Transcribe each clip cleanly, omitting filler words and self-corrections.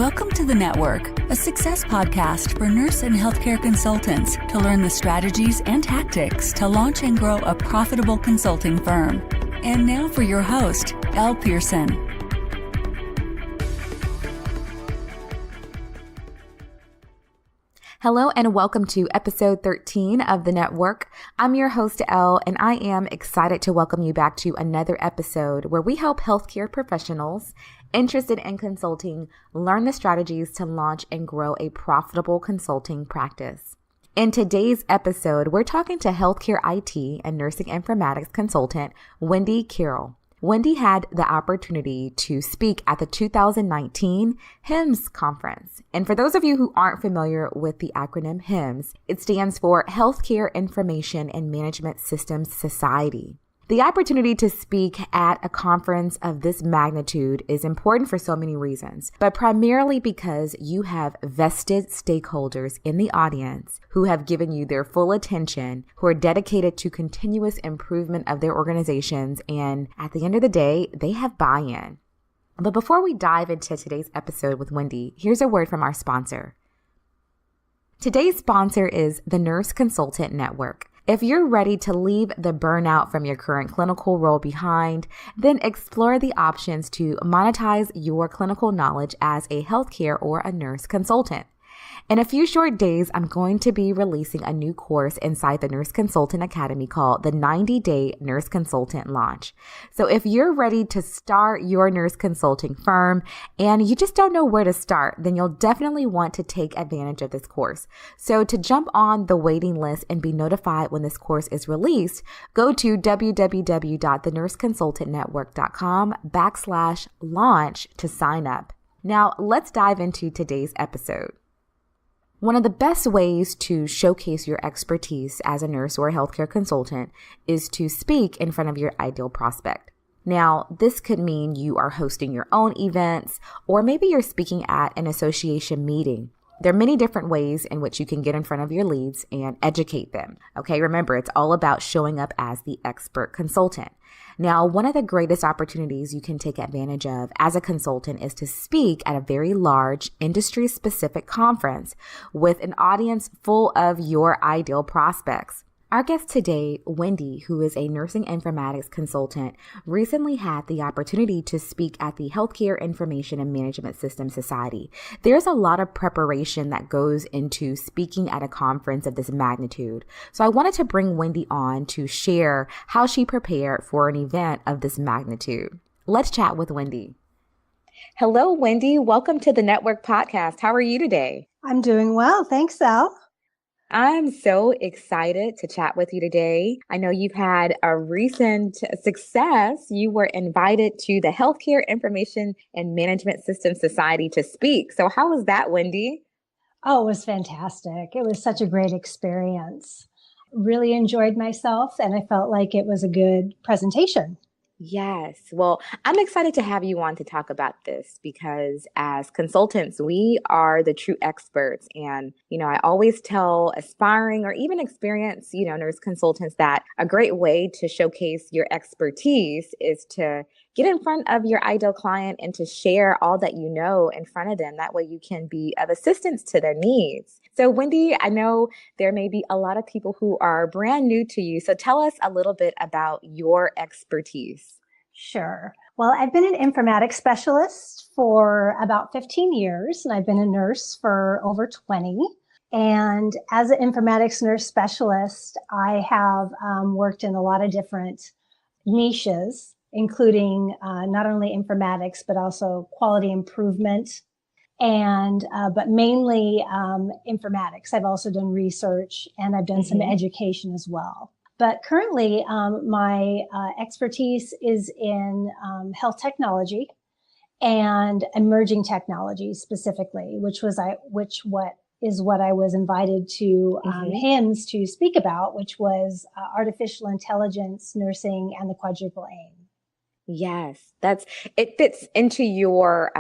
Welcome to The Network, a success podcast for nurse and healthcare consultants to learn the strategies and tactics to launch and grow a profitable consulting firm. And now for your host, Elle Pearson. Hello and welcome to episode 13 of The Network. I'm your host, Elle, and I am excited to welcome you back to another episode where we help healthcare professionals interested in consulting learn the strategies to launch and grow a profitable consulting practice. In today's episode, we're talking to healthcare IT and nursing informatics consultant, Whende Carroll. Whende had the opportunity to speak at the 2019 HIMSS conference. And for those of you who aren't familiar with the acronym HIMSS, it stands for Healthcare Information and Management Systems Society. The opportunity to speak at a conference of this magnitude is important for so many reasons, but primarily because you have vested stakeholders in the audience who have given you their full attention, who are dedicated to continuous improvement of their organizations, and at the end of the day, they have buy-in. But before we dive into today's episode with Whende, here's a word from our sponsor. Today's sponsor is the Nurse Consultant Network. If you're ready to leave the burnout from your current clinical role behind, then explore the options to monetize your clinical knowledge as a healthcare or a nurse consultant. In a few short days, I'm going to be releasing a new course inside the Nurse Consultant Academy called the 90-Day Nurse Consultant Launch. So if you're ready to start your nurse consulting firm and you just don't know where to start, then you'll definitely want to take advantage of this course. So to jump on the waiting list and be notified when this course is released, go to www.thenurseconsultantnetwork.com/launch to sign up. Now let's dive into today's episode. One of the best ways to showcase your expertise as a nurse or a healthcare consultant is to speak in front of your ideal prospect. Now, this could mean you are hosting your own events, or maybe you're speaking at an association meeting. There are many different ways in which you can get in front of your leads and educate them. Okay, remember, it's all about showing up as the expert consultant. Now, one of the greatest opportunities you can take advantage of as a consultant is to speak at a very large industry-specific conference with an audience full of your ideal prospects. Our guest today, Whende, who is a nursing informatics consultant, recently had the opportunity to speak at the Healthcare Information and Management Systems Society. There's a lot of preparation that goes into speaking at a conference of this magnitude. So I wanted to bring Whende on to share how she prepared for an event of this magnitude. Let's chat with Whende. Hello, Whende. Welcome to the Network Podcast. How are you today? I'm doing well. Thanks, Elle. I'm so excited to chat with you today. I know you've had a recent success. You were invited to the Healthcare Information and Management Systems Society to speak. So how was that, Whende? Oh, it was fantastic. It was such a great experience. Really enjoyed myself, and I felt like it was a good presentation. Yes. Well, I'm excited to have you on to talk about this because as consultants, we are the true experts. And, I always tell aspiring or even experienced, nurse consultants that a great way to showcase your expertise is to get in front of your ideal client and to share all that you know in front of them. That way you can be of assistance to their needs. So Whende, I know there may be a lot of people who are brand new to you. So tell us a little bit about your expertise. Sure. Well, I've been an informatics specialist for about 15 years, and I've been a nurse for over 20. And as an informatics nurse specialist, I have worked in a lot of different niches, including not only informatics, but also quality improvement, and but mainly informatics. I've also done research, and I've done some education as well. But currently, my expertise is in health technology and emerging technology specifically, which is what I was invited to HIMSS to speak about, which was artificial intelligence, nursing, and the quadruple aim. Yes, it fits into your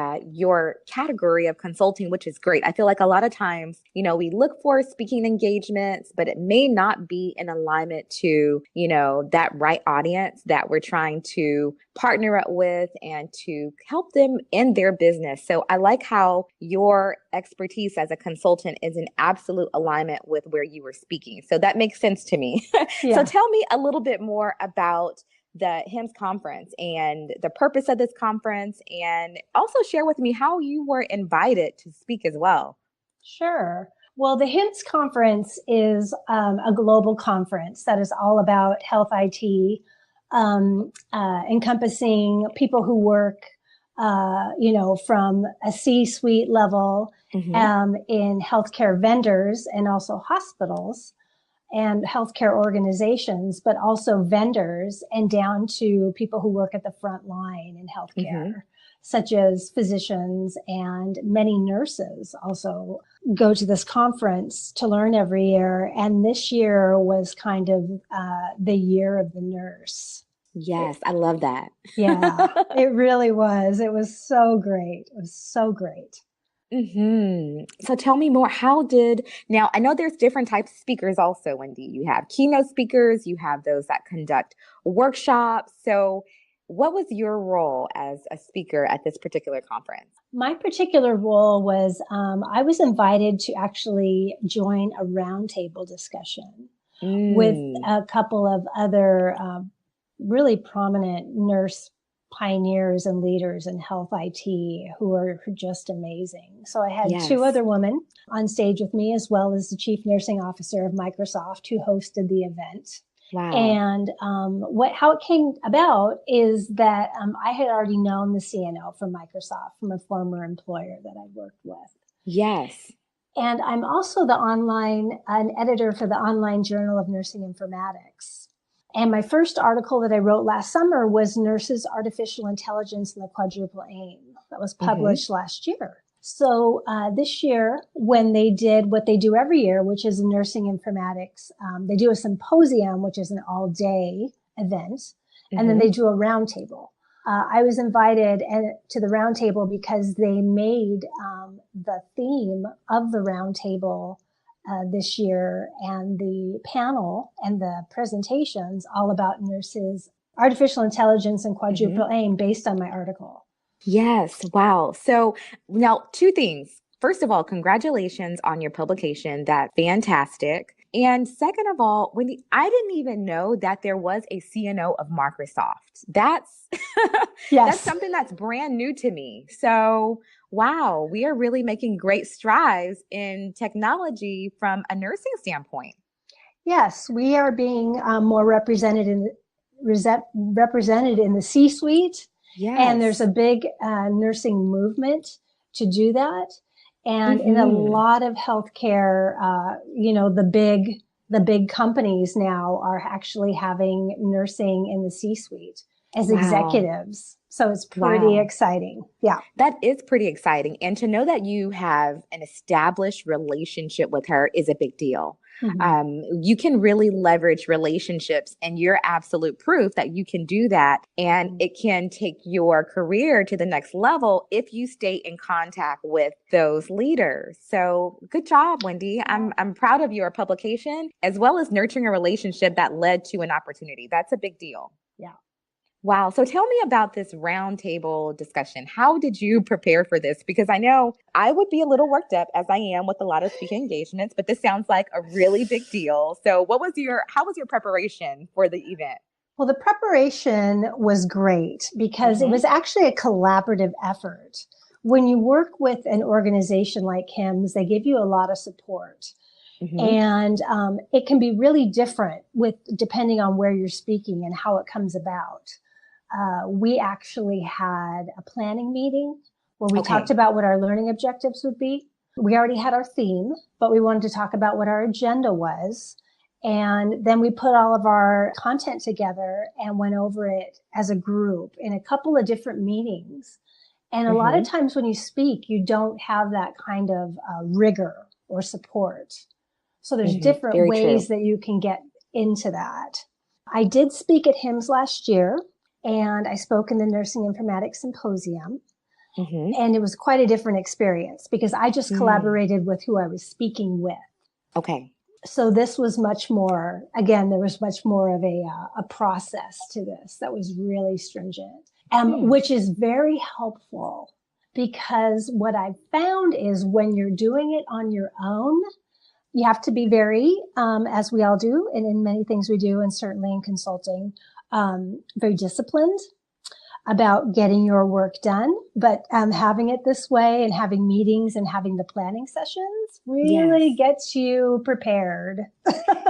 category of consulting, which is great. I feel like a lot of times, we look for speaking engagements, but it may not be in alignment to, that right audience that we're trying to partner up with and to help them in their business. So I like how your expertise as a consultant is in absolute alignment with where you were speaking. So that makes sense to me. So Yeah. tell me a little bit more about the HIMSS conference and the purpose of this conference, and also share with me how you were invited to speak as well. Sure. Well, the HIMSS conference is a global conference that is all about health IT, encompassing people who work, from a C-suite level in healthcare vendors and also hospitals and healthcare organizations, but also vendors and down to people who work at the front line in healthcare, such as physicians, and many nurses also go to this conference to learn every year. And this year was kind of the year of the nurse. Yes, I love that. Yeah, it really was. It was so great. It was so great. So tell me more. Now I know there's different types of speakers also, Wendy. You have keynote speakers, you have those that conduct workshops. So what was your role as a speaker at this particular conference? My particular role was I was invited to actually join a roundtable discussion with a couple of other really prominent nurse pioneers and leaders in health IT who are just amazing. So I had two other women on stage with me, as well as the chief nursing officer of Microsoft who hosted the event. Wow. And how it came about is that I had already known the CNO from Microsoft from a former employer that I'd worked with. Yes. And I'm also an editor for the online Journal of Nursing Informatics. And my first article that I wrote last summer was Nurses, Artificial Intelligence and the Quadruple Aim. That was published last year. So this year, when they did what they do every year, which is nursing informatics, they do a symposium, which is an all-day event, and then they do a roundtable. I was invited to the roundtable because they made the theme of the roundtable this year, and the panel and the presentations all about nurses, artificial intelligence, and quadruple aim based on my article. Yes. Wow. So now two things. First of all, congratulations on your publication. That's fantastic. And second of all, Wendy, I didn't even know that there was a CNO of Microsoft. That's that's something that's brand new to me. So wow, we are really making great strides in technology from a nursing standpoint. Yes, we are being more represented in the C-suite. Yes. And there's a big nursing movement to do that. And in a lot of healthcare, the big companies now are actually having nursing in the C-suite as executives. So it's pretty exciting. Yeah. That is pretty exciting. And to know that you have an established relationship with her is a big deal. You can really leverage relationships, and you're absolute proof that you can do that. And it can take your career to the next level if you stay in contact with those leaders. So good job, Wendy. I'm proud of your publication, as well as nurturing a relationship that led to an opportunity. That's a big deal. Yeah. Wow. So tell me about this roundtable discussion. How did you prepare for this? Because I know I would be a little worked up, as I am with a lot of speaking engagements, but this sounds like a really big deal. So how was your preparation for the event? Well, the preparation was great because it was actually a collaborative effort. When you work with an organization like HIMSS, they give you a lot of support. And it can be really different depending on where you're speaking and how it comes about. We actually had a planning meeting where we talked about what our learning objectives would be. We already had our theme, but we wanted to talk about what our agenda was. And then we put all of our content together and went over it as a group in a couple of different meetings. And a lot of times when you speak, you don't have that kind of rigor or support. So there's different ways that you can get into that. I did speak at HIMSS last year, and I spoke in the Nursing Informatics Symposium. Mm-hmm. And it was quite a different experience because I just collaborated with who I was speaking with. Okay. So this was much more, again, there was much more of a process to this that was really stringent, which is very helpful because what I've found is when you're doing it on your own, you have to be very, as we all do, and in many things we do, and certainly in consulting, very disciplined about getting your work done. But having it this way and having meetings and having the planning sessions really gets you prepared.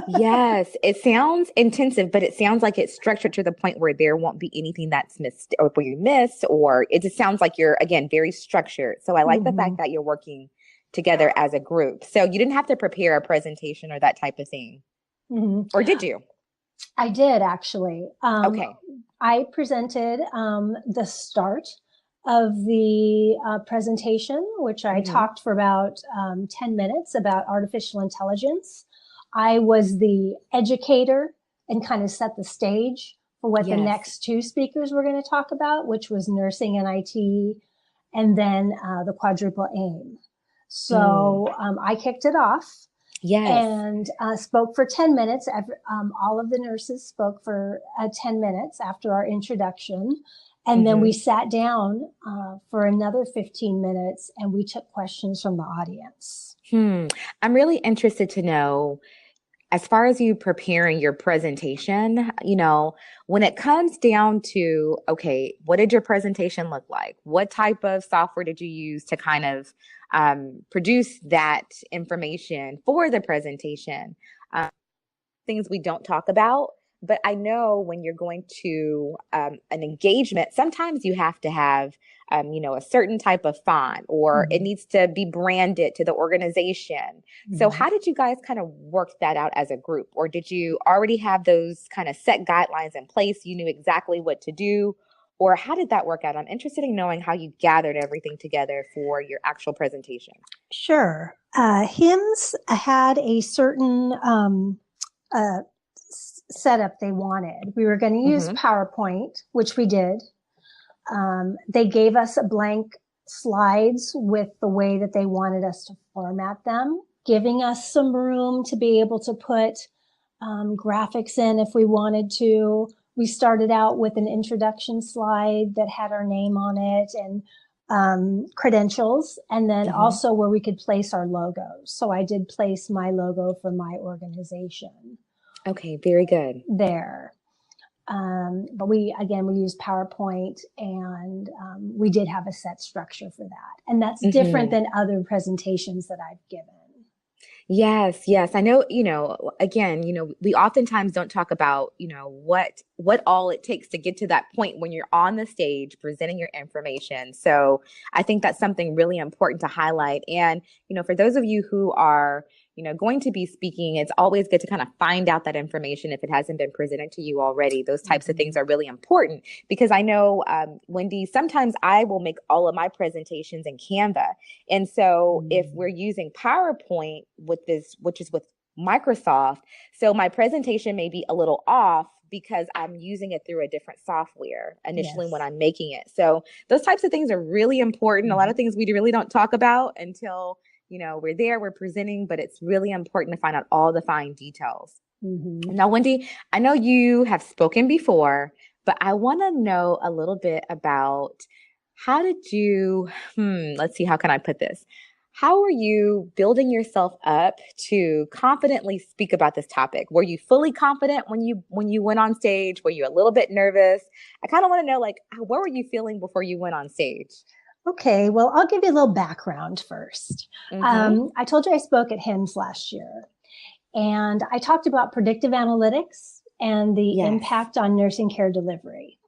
Yes, it sounds intensive, but it sounds like it's structured to the point where there won't be anything that's missed or where you miss, or it just sounds like you're, again, very structured. So I like the fact that you're working together as a group. So you didn't have to prepare a presentation or that type of thing. Or did you? I did actually. Okay. I presented the start of the presentation, which I talked for about 10 minutes about artificial intelligence. I was the educator and kind of set the stage for what the next two speakers were going to talk about, which was nursing and IT, and then the quadruple aim. So I kicked it off. And spoke for 10 minutes. All of the nurses spoke for 10 minutes after our introduction. And then we sat down for another 15 minutes and we took questions from the audience. I'm really interested to know, as far as you preparing your presentation, you know, when it comes down to, okay, what did your presentation look like? What type of software did you use to kind of produce that information for the presentation? Things we don't talk about, but I know when you're going to an engagement, sometimes you have to have, you know, a certain type of font, or it needs to be branded to the organization. So how did you guys kind of work that out as a group? Or did you already have those kind of set guidelines in place? You knew exactly what to do? Or how did that work out? I'm interested in knowing how you gathered everything together for your actual presentation. Sure. HIMSS had a certain setup they wanted. We were going to use PowerPoint, which we did. They gave us a blank slides with the way that they wanted us to format them, giving us some room to be able to put graphics in if we wanted to. We started out with an introduction slide that had our name on it and credentials, and then also where we could place our logos. So I did place my logo for my organization. Okay, very good. There. But we used PowerPoint, and we did have a set structure for that. And that's different than other presentations that I've given. Yes. I know, you know, again, you know, we oftentimes don't talk about, you know, what all it takes to get to that point when you're on the stage presenting your information. So I think that's something really important to highlight. And, you know, for those of you who are, you know, going to be speaking, it's always good to kind of find out that information if it hasn't been presented to you already. Those types of things are really important because I know, Whende, sometimes I will make all of my presentations in Canva. And so if we're using PowerPoint with this, which is with Microsoft, so my presentation may be a little off because I'm using it through a different software initially when I'm making it. So those types of things are really important. A lot of things we really don't talk about until, you know, we're there, we're presenting, but it's really important to find out all the fine details. Now, Whende, I know you have spoken before, but I want to know a little bit about how did you, let's see, how can I put this? How are you building yourself up to confidently speak about this topic? Were you fully confident when you went on stage? Were you a little bit nervous? I kind of want to know, like, what were you feeling before you went on stage? Okay, well, I'll give you a little background first. I told you I spoke at HIMSS last year, and I talked about predictive analytics and the impact on nursing care delivery.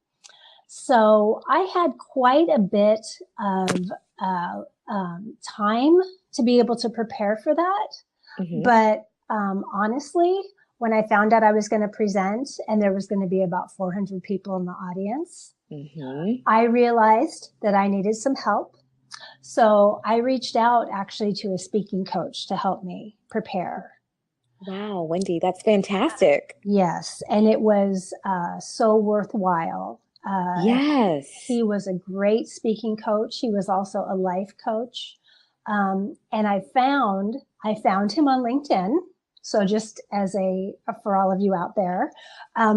So I had quite a bit of time to be able to prepare for that. But honestly, when I found out I was going to present and there was going to be about 400 people in the audience, I realized that I needed some help. So I reached out actually to a speaking coach to help me prepare. Wow, Whende, that's fantastic. Yes. And it was so worthwhile. Yes. He was a great speaking coach. He was also a life coach. And I found him on LinkedIn. So just for all of you out there,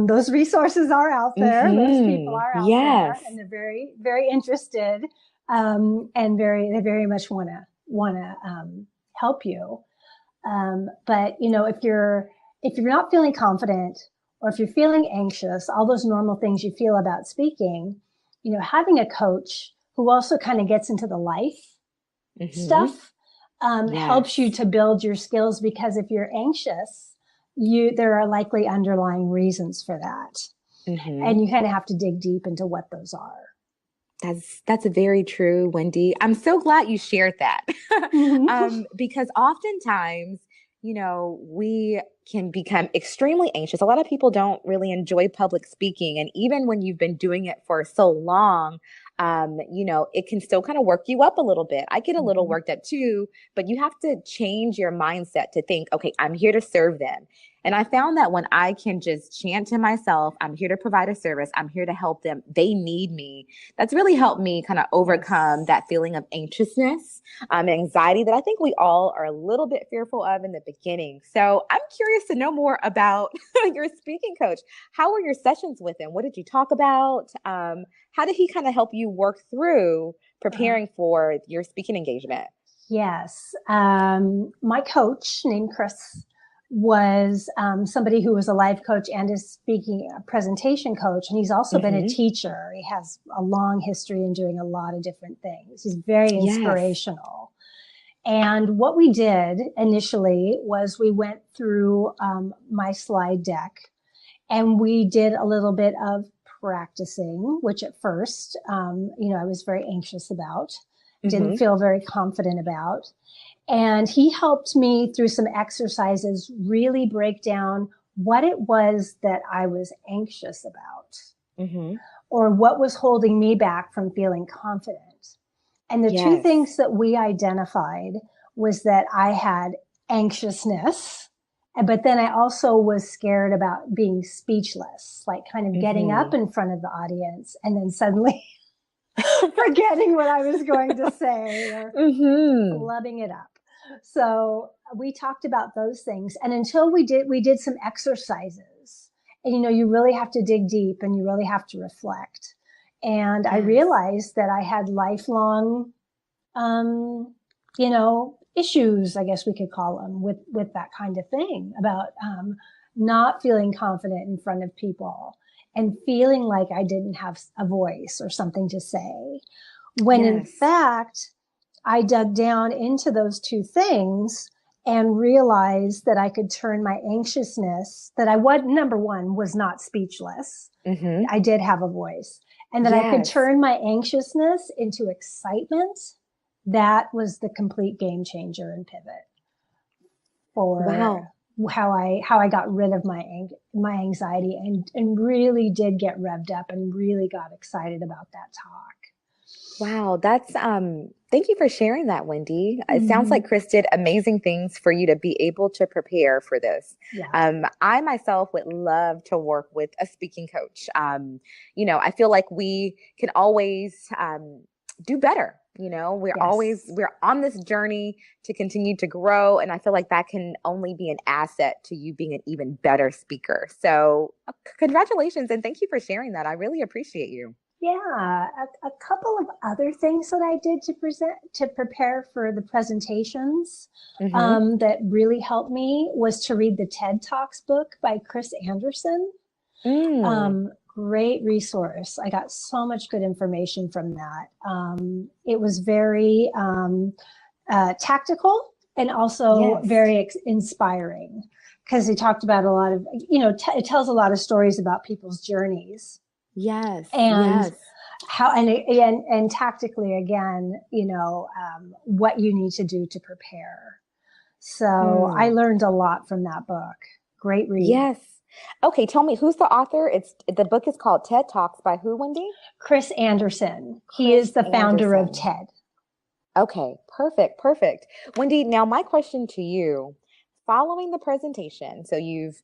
those resources are out there. Those people are out there, and they're very, very interested, and they very much want to help you. But if you're not feeling confident, or if you're feeling anxious, all those normal things you feel about speaking, having a coach who also kind of gets into the life stuff, helps you to build your skills, because if you're anxious, there are likely underlying reasons for that. And you kind of have to dig deep into what those are. That's very true, Whende. I'm so glad you shared that. Because oftentimes, we can become extremely anxious. A lot of people don't really enjoy public speaking. And even when you've been doing it for so long, it can still kind of work you up a little bit. I get a little worked up too, but you have to change your mindset to think, okay, I'm here to serve them. And I found that when I can just chant to myself, I'm here to provide a service, I'm here to help them, they need me. That's really helped me kind of overcome that feeling of anxiousness, anxiety that I think we all are a little bit fearful of in the beginning. So I'm curious to know more about your speaking coach. How were your sessions with him? What did you talk about? How did he kind of help you work through preparing for your speaking engagement? Yes. My coach named Chris was somebody who was a life coach and a speaking presentation coach. And he's also been a teacher. He has a long history in doing a lot of different things. He's very inspirational. And what we did initially was we went through my slide deck, and we did a little bit of practicing, which at first, I was very anxious about, didn't feel very confident about. And he helped me through some exercises really break down what it was that I was anxious about, or what was holding me back from feeling confident. And the two things that we identified was that I had anxiousness, but then I also was scared about being speechless, like kind of getting up in front of the audience and then suddenly forgetting what I was going to say, or flubbing it up. So we talked about those things. And until we did some exercises, and, you really have to dig deep and you really have to reflect. And I realized that I had lifelong, issues, I guess we could call them, with that kind of thing, about not feeling confident in front of people and feeling like I didn't have a voice or something to say. When in fact, I dug down into those two things and realized that I could turn my anxiousness, that number one, was not speechless. I did have a voice. And that I could turn my anxiousness into excitement. That was the complete game changer and pivot for how I got rid of my anxiety and really did get revved up and really got excited about that talk. Wow, that's thank you for sharing that, Whende. It sounds like Chris did amazing things for you to be able to prepare for this. I myself would love to work with a speaking coach. I feel like we can always do better. We're on this journey to continue to grow. And I feel like that can only be an asset to you being an even better speaker. So congratulations. And thank you for sharing that. I really appreciate you. Yeah, a couple of other things that I did to prepare for the presentations that really helped me was to read the TED Talks book by Chris Anderson. Great resource. I got so much good information from that. It was very tactical and also very inspiring, because he talked about a lot of, it tells a lot of stories about people's journeys. And how, and tactically again, what you need to do to prepare. So I learned a lot from that book. Great read. Okay. Tell me, who's the author? The book is called TED Talks by who, Whende? Chris Anderson. He is the founder of TED. Okay. Perfect. Whende, now my question to you, following the presentation, so you've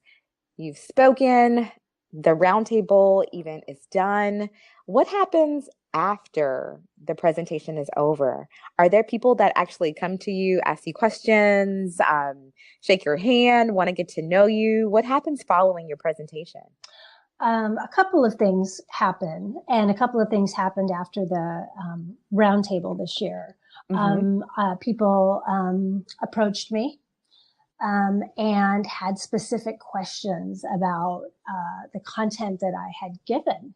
spoken, the roundtable event is done, what happens after the presentation is over? Are there people that actually come to you, ask you questions, shake your hand, want to get to know you? What happens following your presentation? A couple of things happen, and a couple of things happened after the roundtable this year. People approached me and had specific questions about the content that I had given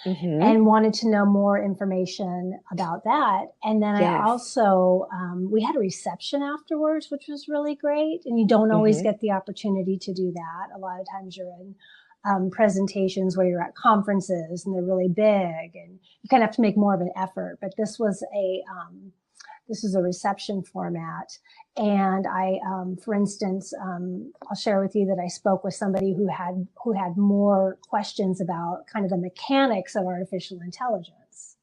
and wanted to know more information about that. And then I also, we had a reception afterwards, which was really great. And you don't always get the opportunity to do that. A lot of times you're in presentations where you're at conferences and they're really big and you kind of have to make more of an effort. But this was a reception format. And I, for instance, I'll share with you that I spoke with somebody who had more questions about kind of the mechanics of artificial intelligence.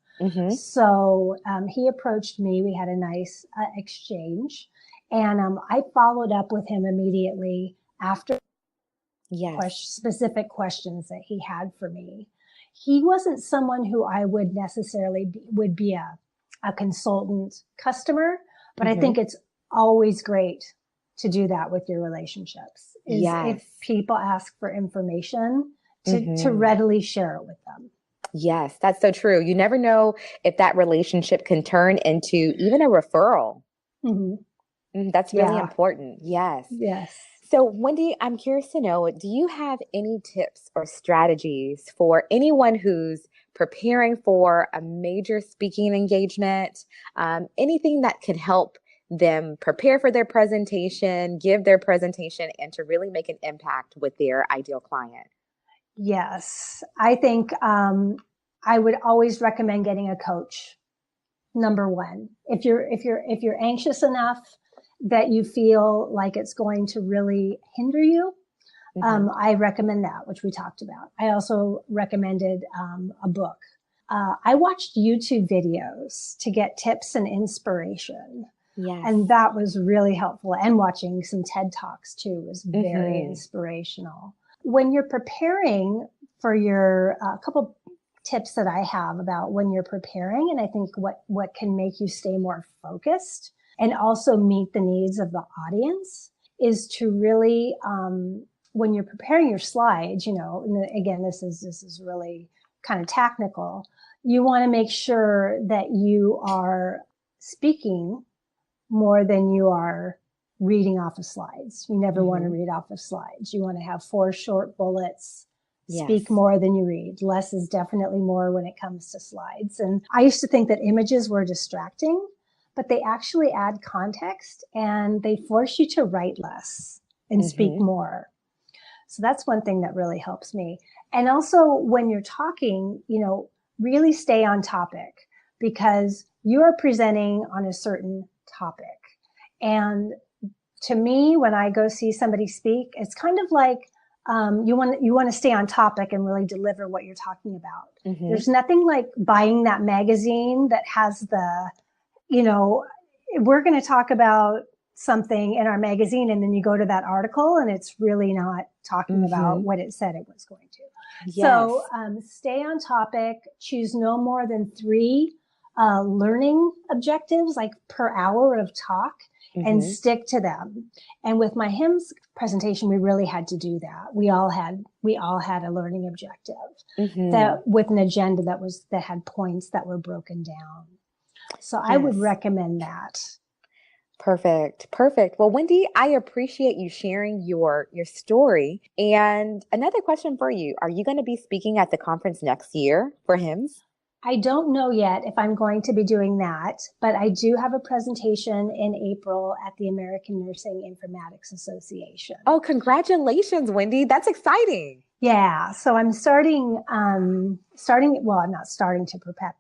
So he approached me. We had a nice exchange, and I followed up with him immediately after specific questions that he had for me. He wasn't someone who I would necessarily be a consultant customer, but I think it's always great to do that with your relationships. If people ask for information, to readily share it with them. Yes, that's so true. You never know if that relationship can turn into even a referral. That's really important. Yes. So Whende, I'm curious to know, do you have any tips or strategies for anyone who's preparing for a major speaking engagement, anything that could help them prepare for their presentation, give their presentation, and to really make an impact with their ideal client? Yes, I think I would always recommend getting a coach. Number one, if you're anxious enough that you feel like it's going to really hinder you, I recommend that, which we talked about. I also recommended a book. I watched YouTube videos to get tips and inspiration. And that was really helpful. And watching some TED Talks too was very inspirational. When you're preparing for your, couple tips that I have about when you're preparing, and I think what can make you stay more focused and also meet the needs of the audience, is to really, when you're preparing your slides, and again, this is really kind of technical. You want to make sure that you are speaking more than you are reading off of slides. You never want to read off of slides. You want to have 4 short bullets. Speak more than you read. Less is definitely more when it comes to slides. And I used to think that images were distracting, but they actually add context and they force you to write less and speak more. So that's one thing that really helps me. And also when you're talking, really stay on topic, because you are presenting on a certain topic. And to me, when I go see somebody speak, it's kind of like, you want to stay on topic and really deliver what you're talking about. There's nothing like buying that magazine that has we're going to talk about something in our magazine, and then you go to that article and it's really not talking about what it said it was going to. So stay on topic, choose no more than 3 learning objectives, like per hour of talk, and stick to them. And with my HIMSS presentation, we really had to do that. We all had a learning objective that with an agenda that had points that were broken down. So I would recommend that. Perfect. Well, Whende, I appreciate you sharing your story. And another question for you. Are you going to be speaking at the conference next year for HIMSS? I don't know yet if I'm going to be doing that, but I do have a presentation in April at the American Nursing Informatics Association. Oh, congratulations, Whende. That's exciting. Yeah. So I'm well, I'm not starting to prepare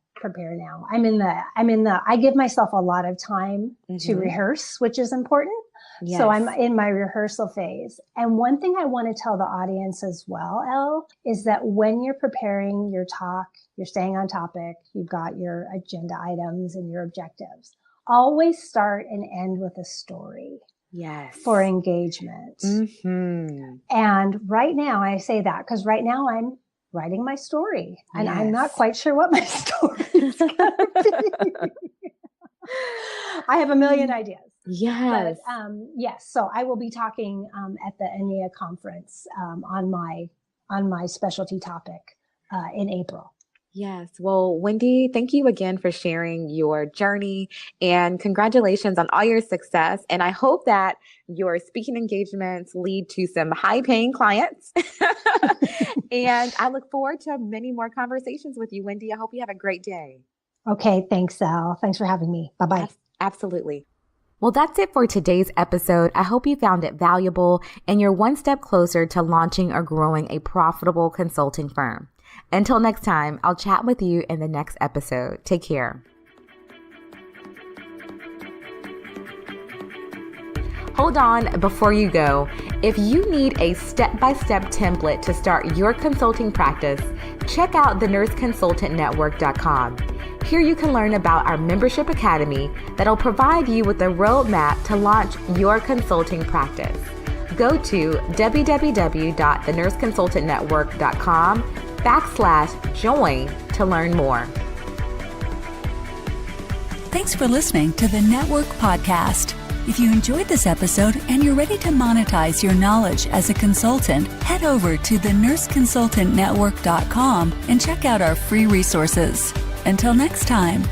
now. I give myself a lot of time to rehearse, which is important. So I'm in my rehearsal phase. And one thing I want to tell the audience as well, Elle, is that when you're preparing your talk, you're staying on topic, you've got your agenda items and your objectives. Always start and end with a story. for engagement. And right now, I say that because right now I'm writing my story and I'm not quite sure what my story is going to be. I have a million ideas. Yes. But, yes. So I will be talking at the ENEA conference on my specialty topic in April. Yes. Well, Whende, thank you again for sharing your journey and congratulations on all your success. And I hope that your speaking engagements lead to some high-paying clients. And I look forward to many more conversations with you, Whende. I hope you have a great day. Okay. Thanks, Elle. Thanks for having me. Bye-bye. Absolutely. Well, that's it for today's episode. I hope you found it valuable and you're one step closer to launching or growing a profitable consulting firm. Until next time, I'll chat with you in the next episode. Take care. Hold on before you go. If you need a step-by-step template to start your consulting practice, check out theNurseConsultantNetwork.com. Here you can learn about our membership academy that'll provide you with a roadmap to launch your consulting practice. Go to www.theNurseConsultantNetwork.com/join to learn more. Thanks for listening to the Network Podcast. If you enjoyed this episode and you're ready to monetize your knowledge as a consultant, head over to theNurseConsultantNetwork.com and check out our free resources. Until next time.